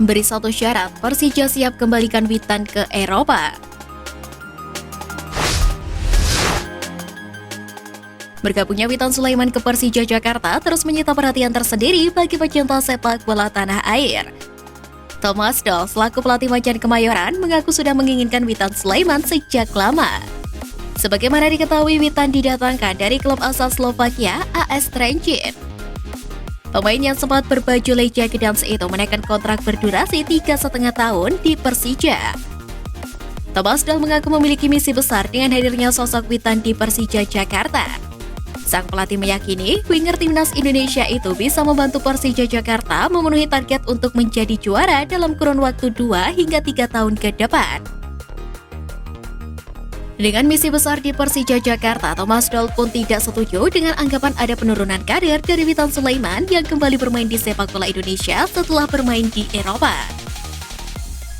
beri satu syarat, Persija siap kembalikan Witan ke Eropa. Bergabungnya Witan Sulaiman ke Persija Jakarta terus menyita perhatian tersendiri bagi pecinta sepak bola tanah air. Thomas Doll selaku pelatih Macan Kemayoran mengaku sudah menginginkan Witan Sulaiman sejak lama. Sebagaimana diketahui, Witan didatangkan dari klub asal Slovakia AS Trenčín. Pemain yang sempat berbaju Legia Gdansk itu menaikkan kontrak berdurasi 3,5 tahun di Persija. Thomas Doll mengaku memiliki misi besar dengan hadirnya sosok Witan di Persija Jakarta. Sang pelatih meyakini winger timnas Indonesia itu bisa membantu Persija Jakarta memenuhi target untuk menjadi juara dalam kurun waktu 2 hingga 3 tahun ke depan. Dengan misi besar di Persija Jakarta, Thomas Doll pun tidak setuju dengan anggapan ada penurunan karir dari Witan Sulaiman yang kembali bermain di sepak bola Indonesia setelah bermain di Eropa.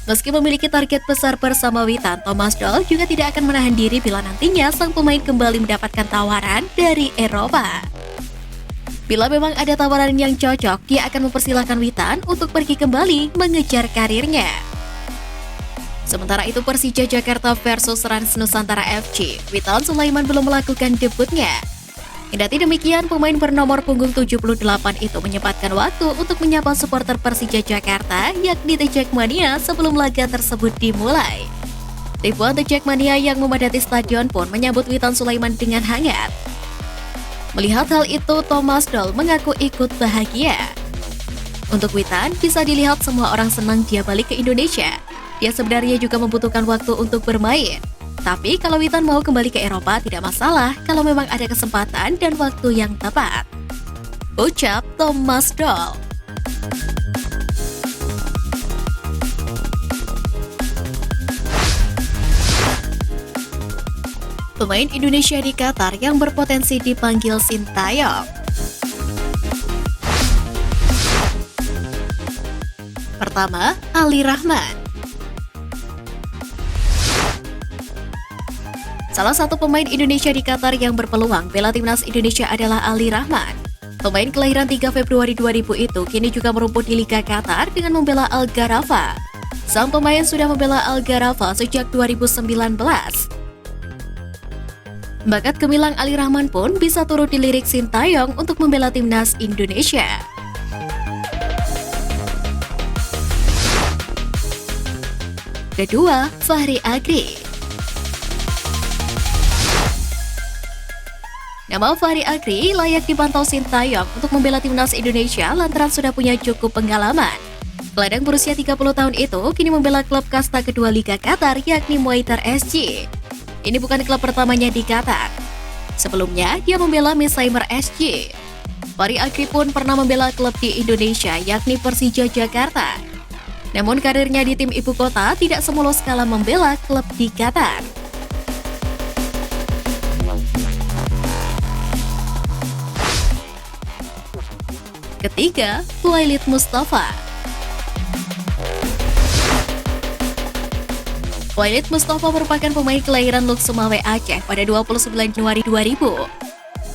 Meski memiliki target besar bersama Witan, Thomas Doll juga tidak akan menahan diri bila nantinya sang pemain kembali mendapatkan tawaran dari Eropa. Bila memang ada tawaran yang cocok, dia akan mempersilahkan Witan untuk pergi kembali mengejar karirnya. Sementara itu, Persija Jakarta versus Rans Nusantara FC, Witan Sulaiman belum melakukan debutnya. Kendati demikian, pemain bernomor punggung 78 itu menyempatkan waktu untuk menyapa supporter Persija Jakarta, yakni The Jackmania, sebelum laga tersebut dimulai. Ribuan The Jackmania yang memadati stadion pun menyambut Witan Sulaiman dengan hangat. Melihat hal itu, Thomas Doll mengaku ikut bahagia. Untuk Witan, bisa dilihat semua orang senang dia balik ke Indonesia. Dia sebenarnya juga membutuhkan waktu untuk bermain. Tapi kalau Witan mau kembali ke Eropa tidak masalah kalau memang ada kesempatan dan waktu yang tepat, ucap Thomas Doll. Pemain Indonesia di Qatar yang berpotensi dipanggil Sintayong. Pertama, Ali Rahman. Salah satu pemain Indonesia di Qatar yang berpeluang bela timnas Indonesia adalah Ali Rahman. Pemain kelahiran 3 Februari 2000 itu kini juga merumput di Liga Qatar dengan membela Al Gharafa. Sang pemain sudah membela Al Gharafa sejak 2019. Bakat gemilang Ali Rahman pun bisa turut dilirik Sintayong untuk membela timnas Indonesia. Kedua, Fahri Agri. Nama Fahri Agri layak dipantau Sintayong untuk membela timnas Indonesia lantaran sudah punya cukup pengalaman. Gelandang berusia 30 tahun itu kini membela klub kasta kedua Liga Qatar yakni Muaitar SC. Ini bukan klub pertamanya di Qatar. Sebelumnya, dia membela Mesheimer SC. Fahri Agri pun pernah membela klub di Indonesia yakni Persija Jakarta. Namun karirnya di tim ibu kota tidak semulus kala membela klub di Qatar. Ketiga, Khuwailid Mustafa. Khuwailid Mustafa merupakan pemain kelahiran Luk Sumawe Aceh pada 29 Januari 2000.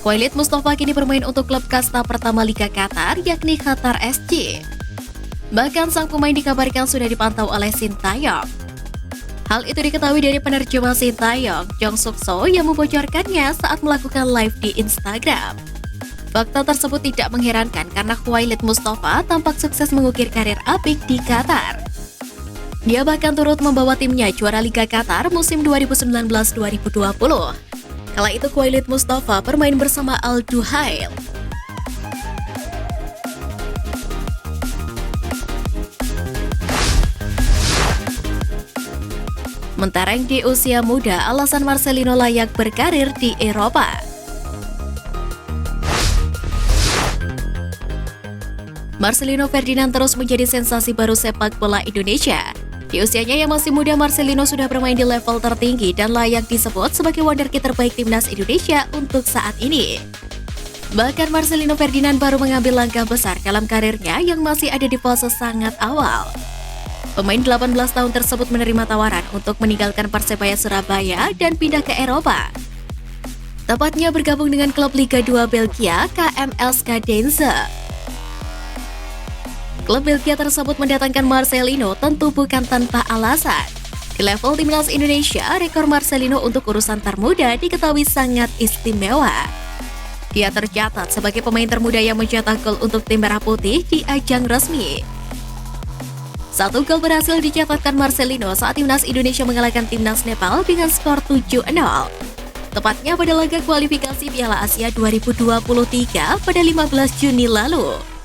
Khuwailid Mustafa kini bermain untuk klub kasta pertama Liga Qatar yakni Qatar SC. Bahkan sang pemain dikabarkan sudah dipantau oleh Sintayong. Hal itu diketahui dari penerjemah Sintayong, Jong Suk So, yang membocorkannya saat melakukan live di Instagram. Fakta tersebut tidak mengherankan karena Khuwailid Mustafa tampak sukses mengukir karir apik di Qatar. Dia bahkan turut membawa timnya juara Liga Qatar musim 2019-2020. Kala itu Khuwailid Mustafa bermain bersama Al Duhail. Mentereng di usia muda, alasan Marcelino layak berkarir di Eropa. Marcelino Ferdinand terus menjadi sensasi baru sepak bola Indonesia. Di usianya yang masih muda, Marcelino sudah bermain di level tertinggi dan layak disebut sebagai wonderkid terbaik timnas Indonesia untuk saat ini. Bahkan Marcelino Ferdinand baru mengambil langkah besar dalam karirnya yang masih ada di fase sangat awal. Pemain 18 tahun tersebut menerima tawaran untuk meninggalkan Persebaya Surabaya dan pindah ke Eropa. Tepatnya bergabung dengan klub Liga 2 Belgia KML Schadense. Klub Belgia tersebut mendatangkan Marcelino tentu bukan tanpa alasan. Di level timnas Indonesia, rekor Marcelino untuk urusan termuda diketahui sangat istimewa. Dia tercatat sebagai pemain termuda yang mencetak gol untuk tim Merah Putih di ajang resmi. 1 gol berhasil dicatatkan Marcelino saat timnas Indonesia mengalahkan timnas Nepal dengan skor 7-0. Tepatnya pada laga kualifikasi Piala Asia 2023 pada 15 Juni lalu.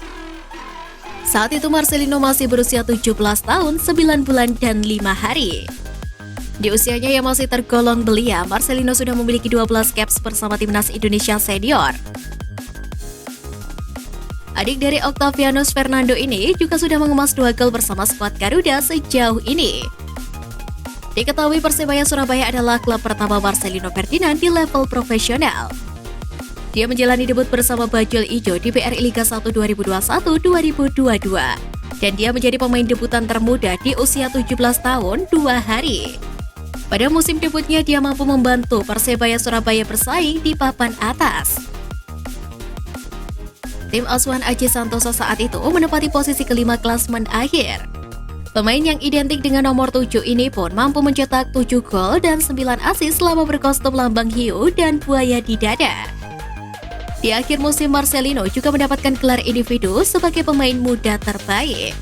Saat itu Marcelino masih berusia 17 tahun, 9 bulan dan 5 hari. Di usianya yang masih tergolong belia, Marcelino sudah memiliki 12 caps bersama timnas Indonesia senior. Adik dari Octavianus Fernando ini juga sudah mengemas 2 gol bersama skuad Garuda sejauh ini. Diketahui Persebaya Surabaya adalah klub pertama Marcelino Ferdinand di level profesional. Dia menjalani debut bersama Bajul Ijo di BRI Liga 1 2021-2022. Dan dia menjadi pemain debutan termuda di usia 17 tahun 2 hari. Pada musim debutnya dia mampu membantu Persebaya Surabaya bersaing di papan atas. Tim asuhan Aji Santoso saat itu menempati posisi kelima klasemen akhir. Pemain yang identik dengan nomor 7 ini pun mampu mencetak 7 gol dan 9 assist selama berkostum lambang hiu dan buaya di dada. Di akhir musim Marcelino juga mendapatkan gelar individu sebagai pemain muda terbaik.